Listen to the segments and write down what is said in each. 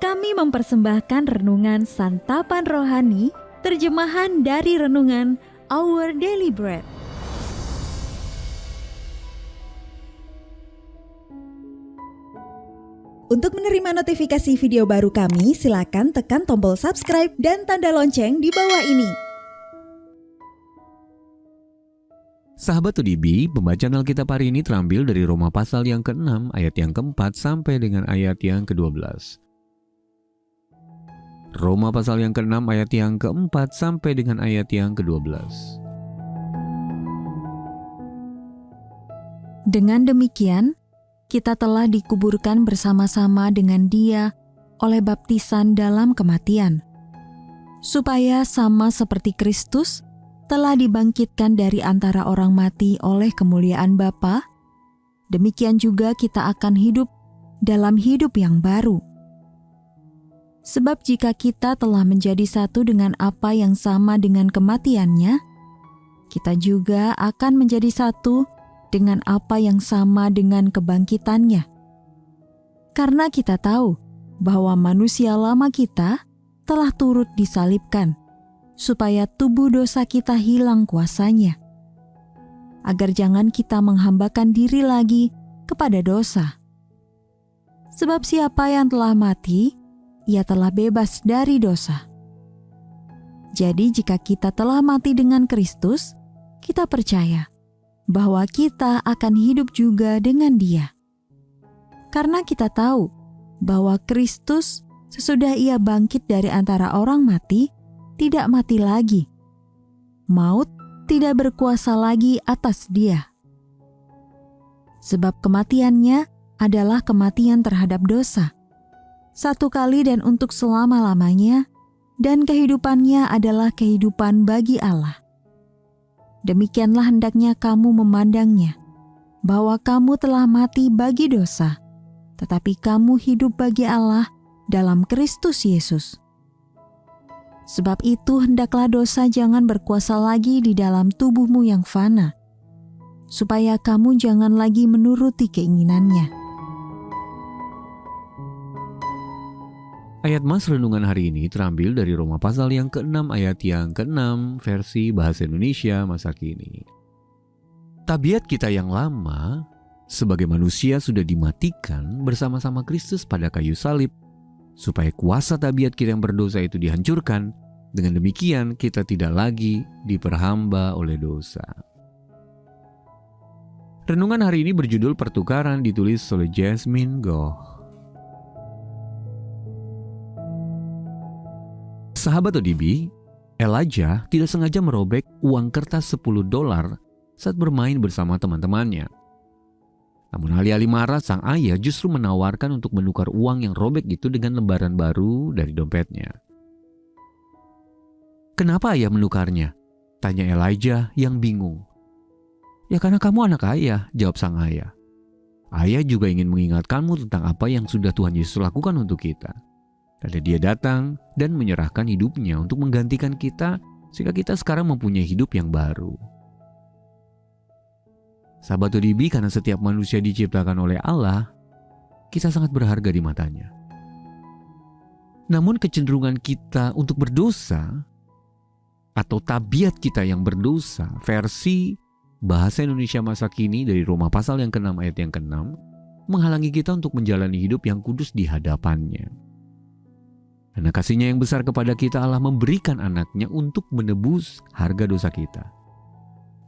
kami mempersembahkan renungan Santapan Rohani, terjemahan dari renungan Our Daily Bread. Untuk menerima notifikasi video baru kami, silakan tekan tombol subscribe dan tanda lonceng di bawah ini. Sahabat ODB, pembacaan Alkitab hari ini terambil dari Roma pasal yang ke-6 ayat yang ke-4 sampai dengan ayat yang ke-12. Roma pasal yang ke-6 ayat yang ke-4 sampai dengan ayat yang ke-12. Dengan demikian, kita telah dikuburkan bersama-sama dengan Dia oleh baptisan dalam kematian, supaya sama seperti Kristus telah dibangkitkan dari antara orang mati oleh kemuliaan Bapa, demikian juga kita akan hidup dalam hidup yang baru. Sebab jika kita telah menjadi satu dengan apa yang sama dengan kematiannya, kita juga akan menjadi satu dengan apa yang sama dengan kebangkitannya. Karena kita tahu bahwa manusia lama kita telah turut disalibkan, supaya tubuh dosa kita hilang kuasanya, agar jangan kita menghambakan diri lagi kepada dosa. Sebab siapa yang telah mati, ia telah bebas dari dosa. Jadi jika kita telah mati dengan Kristus, kita percaya bahwa kita akan hidup juga dengan Dia. Karena kita tahu bahwa Kristus sesudah Ia bangkit dari antara orang mati, tidak mati lagi. Maut tidak berkuasa lagi atas Dia. Sebab kematiannya adalah kematian terhadap dosa, satu kali dan untuk selama-lamanya, dan kehidupannya adalah kehidupan bagi Allah. Demikianlah hendaknya kamu memandangnya, bahwa kamu telah mati bagi dosa, tetapi kamu hidup bagi Allah dalam Kristus Yesus. Sebab itu hendaklah dosa jangan berkuasa lagi di dalam tubuhmu yang fana, supaya kamu jangan lagi menuruti keinginannya. Ayat mas renungan hari ini terambil dari Roma pasal yang ke-6 ayat yang ke-6 versi Bahasa Indonesia masa kini. Tabiat kita yang lama sebagai manusia sudah dimatikan bersama-sama Kristus pada kayu salib, supaya kuasa tabiat kita yang berdosa itu dihancurkan. Dengan demikian kita tidak lagi diperhamba oleh dosa. Renungan hari ini berjudul Pertukaran, ditulis oleh Jasmine Goh. Sahabat ODB, Elijah tidak sengaja merobek uang kertas $10 saat bermain bersama teman-temannya. Namun alih-alih marah, sang ayah justru menawarkan untuk menukar uang yang robek itu dengan lembaran baru dari dompetnya. "Kenapa ayah menukarnya?" tanya Elijah yang bingung. "Ya karena kamu anak ayah," jawab sang ayah. "Ayah juga ingin mengingatkanmu tentang apa yang sudah Tuhan Yesus lakukan untuk kita. Karena Dia datang dan menyerahkan hidupnya untuk menggantikan kita, sehingga kita sekarang mempunyai hidup yang baru." Sahabat ODB, karena setiap manusia diciptakan oleh Allah, kita sangat berharga di matanya. Namun kecenderungan kita untuk berdosa, atau tabiat kita yang berdosa, versi Bahasa Indonesia masa kini dari Roma pasal yang ke-6 ayat yang ke-6, menghalangi kita untuk menjalani hidup yang kudus di hadapannya. Karena kasih-Nya yang besar kepada kita, Allah memberikan anaknya untuk menebus harga dosa kita.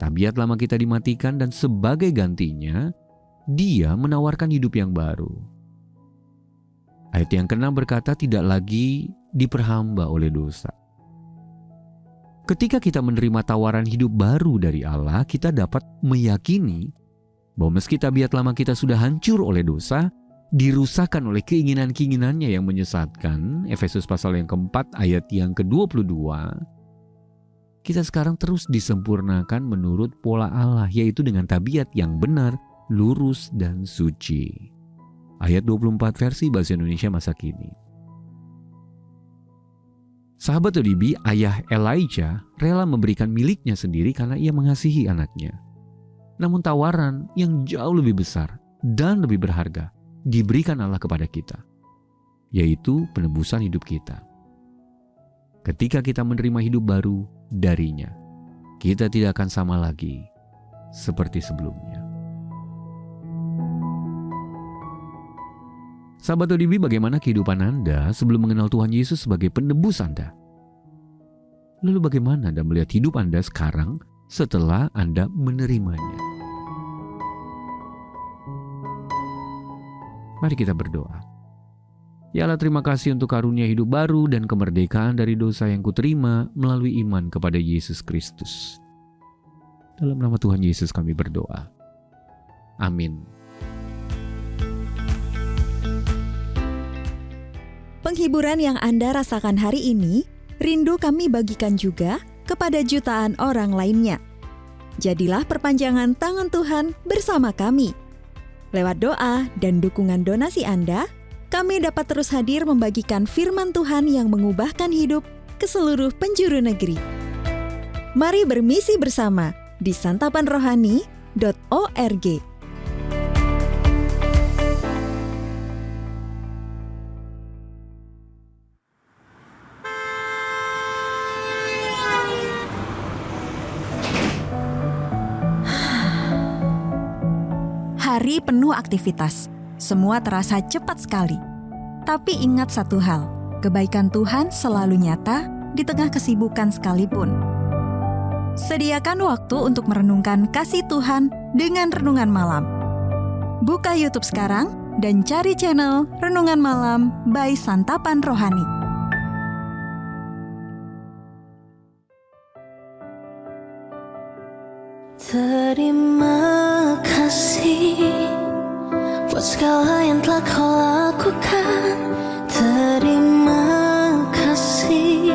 Tabiat lama kita dimatikan dan sebagai gantinya, Dia menawarkan hidup yang baru. Ayat yang ke-6 berkata tidak lagi diperhamba oleh dosa. Ketika kita menerima tawaran hidup baru dari Allah, kita dapat meyakini bahwa meski tabiat lama kita sudah hancur oleh dosa, dirusakkan oleh keinginan-keinginannya yang menyesatkan, Efesus pasal yang ke-4 ayat yang ke-22, kita sekarang terus disempurnakan menurut pola Allah, yaitu dengan tabiat yang benar, lurus, dan suci. Ayat 24 versi Bahasa Indonesia masa kini. Sahabat ODB, ayah Elijah rela memberikan miliknya sendiri karena ia mengasihi anaknya. Namun tawaran yang jauh lebih besar dan lebih berharga diberikan Allah kepada kita. yaitu penebusan hidup kita. Ketika kita menerima hidup baru darinya, kita tidak akan sama lagi seperti sebelumnya. Sahabat ODB, bagaimana kehidupan Anda sebelum mengenal Tuhan Yesus sebagai penebus Anda? Lalu bagaimana Anda melihat hidup Anda sekarang setelah Anda menerimanya? Mari kita berdoa. Ya Allah, terima kasih untuk karunia hidup baru dan kemerdekaan dari dosa yang kuterima melalui iman kepada Yesus Kristus. Dalam nama Tuhan Yesus kami berdoa. Amin. Penghiburan yang Anda rasakan hari ini, rindu kami bagikan juga kepada jutaan orang lainnya. Jadilah perpanjangan tangan Tuhan bersama kami. Lewat doa dan dukungan donasi Anda, kami dapat terus hadir membagikan firman Tuhan yang mengubahkan hidup ke seluruh penjuru negeri. Mari bermisi bersama di santapanrohani.org. Hari penuh aktivitas, semua terasa cepat sekali. Tapi ingat satu hal, kebaikan Tuhan selalu nyata di tengah kesibukan sekalipun. Sediakan waktu untuk merenungkan kasih Tuhan dengan Renungan Malam. Buka YouTube sekarang dan cari channel Renungan Malam by Santapan Rohani. Terima kasih buat segala yang telah kau lakukan. Terima kasih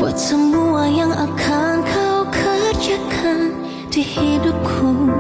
buat semua yang akan kau kerjakan di hidupku.